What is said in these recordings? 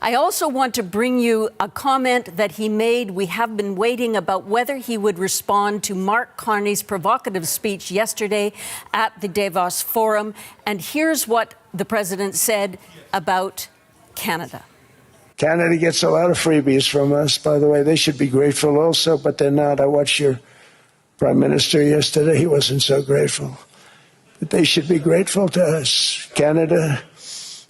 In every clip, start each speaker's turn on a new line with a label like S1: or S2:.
S1: I also want to bring you a comment that he made. We have been waiting about whether he would respond to Mark Carney's provocative speech yesterday at the Davos Forum. And here's what the president said about Canada.
S2: Canada gets a lot of freebies from us, by the way. They should be grateful also, but they're not. I watched your prime minister yesterday. He wasn't so grateful. But they should be grateful to us. Canada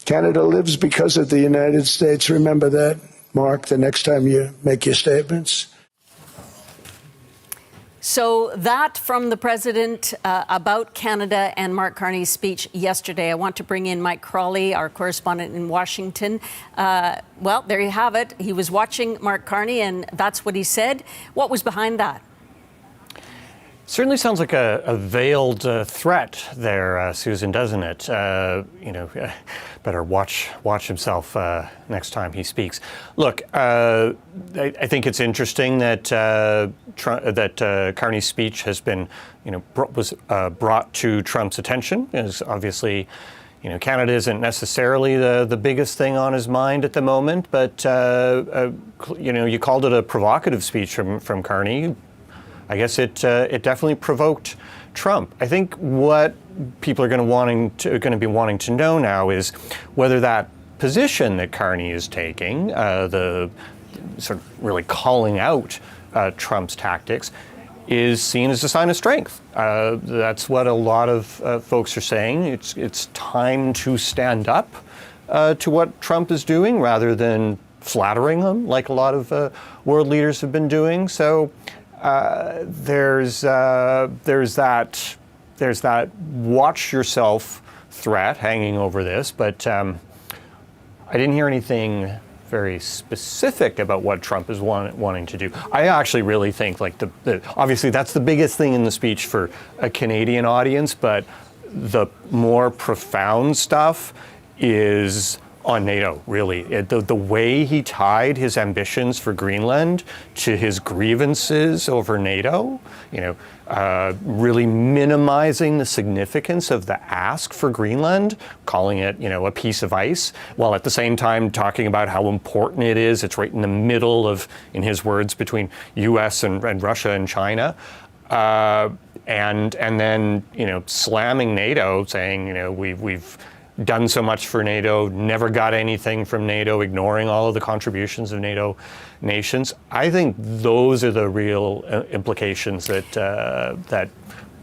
S2: lives because of the United States. Remember that, Mark, the next time you make your statements.
S1: So that from the president about Canada and Mark Carney's speech yesterday. I want to bring in Mike Crawley, our correspondent in Washington. Well, there you have it. He was watching Mark Carney, and that's what he said. What was behind that?
S3: Certainly sounds like a veiled threat there, Susan, doesn't it? Better watch himself next time he speaks. Look, I think it's interesting that Carney's speech has been, was brought to Trump's attention. As obviously, Canada isn't necessarily the biggest thing on his mind at the moment, but you called it a provocative speech from Carney. I guess it definitely provoked Trump. I think what people are going to be wanting to know now is whether that position that Carney is taking, the sort of really calling out Trump's tactics, is seen as a sign of strength. That's what a lot of folks are saying. It's time to stand up to what Trump is doing rather than flattering him like a lot of world leaders have been doing. So. There's that watch yourself threat hanging over this, but I didn't hear anything very specific about what Trump is wanting to do. I actually really think obviously that's the biggest thing in the speech for a Canadian audience, but the more profound stuff is on NATO, really. The way he tied his ambitions for Greenland to his grievances over NATO, really minimizing the significance of the ask for Greenland, calling it, a piece of ice, while at the same time talking about how important it is. It's right in the middle of, in his words, between U.S. and Russia and China. And then, slamming NATO, saying, we've done so much for NATO, never got anything from NATO, ignoring all of the contributions of NATO nations. I think those are the real implications that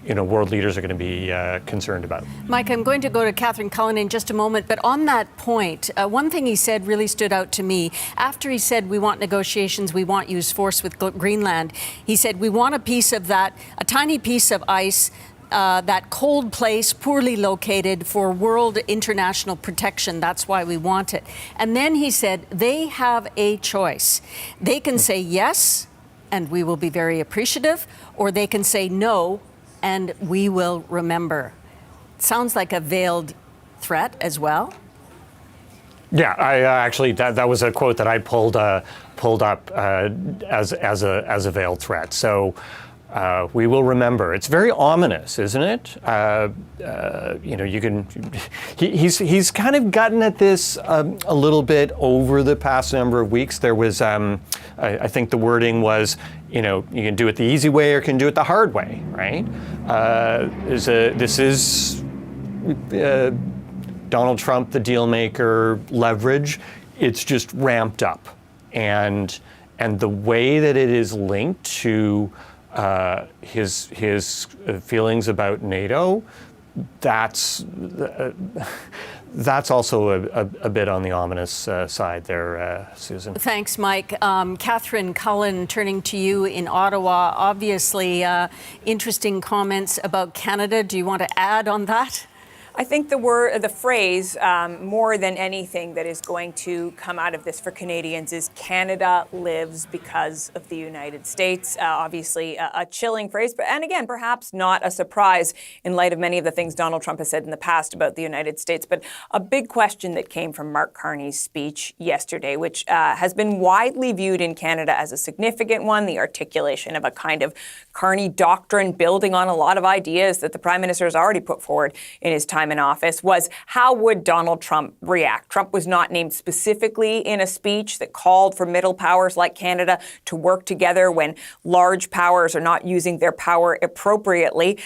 S3: world leaders are going to be concerned about.
S1: Mike, I'm going to go to Catherine Cullen in just a moment, but on that point, one thing he said really stood out to me. After he said, we want negotiations, we want use force with Greenland, he said, we want a piece of that, a tiny piece of ice, that cold place, poorly located for world international protection. That's why we want it. And then he said, they have a choice. They can say yes, and we will be very appreciative, or they can say no, and we will remember. Sounds like a veiled threat as well.
S3: Yeah, I actually that was a quote that I pulled up as a veiled threat. So. We will remember. It's very ominous, isn't it? He's kind of gotten at this a little bit over the past number of weeks. There was, I think the wording was, you can do it the easy way or can do it the hard way, right? This is Donald Trump, the deal maker, leverage. It's just ramped up, and the way that it is linked to his feelings about NATO, that's also a bit on the ominous side there, Susan.
S1: Thanks, Mike. Catherine Cullen, turning to you in Ottawa. Obviously, interesting comments about Canada. Do you want to add on that?
S4: I think the phrase, more than anything that is going to come out of this for Canadians, is Canada lives because of the United States. Obviously, a chilling phrase, and again, perhaps not a surprise in light of many of the things Donald Trump has said in the past about the United States. But a big question that came from Mark Carney's speech yesterday, which has been widely viewed in Canada as a significant one, the articulation of a kind of Carney doctrine building on a lot of ideas that the Prime Minister has already put forward in his time time in office was how would Donald Trump react? Trump was not named specifically in a speech that called for middle powers like Canada to work together when large powers are not using their power appropriately.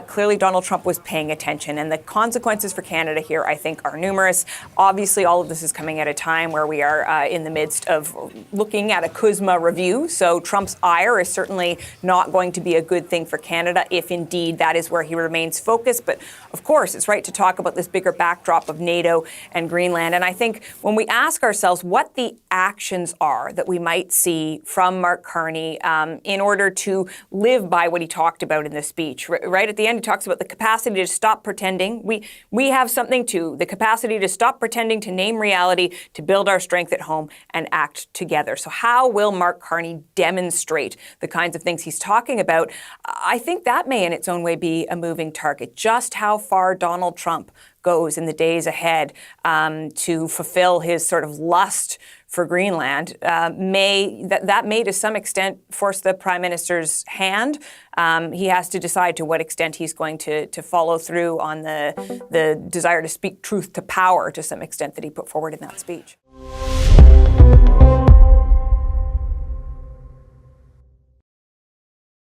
S4: Clearly, Donald Trump was paying attention, and the consequences for Canada here, I think, are numerous. Obviously, all of this is coming at a time where we are in the midst of looking at a CUSMA review, so Trump's ire is certainly not going to be a good thing for Canada if indeed that is where he remains focused. But of course, it's right to talk about this bigger backdrop of NATO and Greenland. And I think when we ask ourselves what the actions are that we might see from Mark Carney in order to live by what he talked about in the speech, right at the end, he talks about the capacity to stop pretending. We have something too, the capacity to stop pretending, to name reality, to build our strength at home and act together. So how will Mark Carney demonstrate the kinds of things he's talking about? I think that may in its own way be a moving target. Just how far Donald Trump goes in the days ahead to fulfill his sort of lust for Greenland may to some extent force the Prime Minister's hand. He has to decide to what extent he's going to follow through on the desire to speak truth to power to some extent that he put forward in that speech.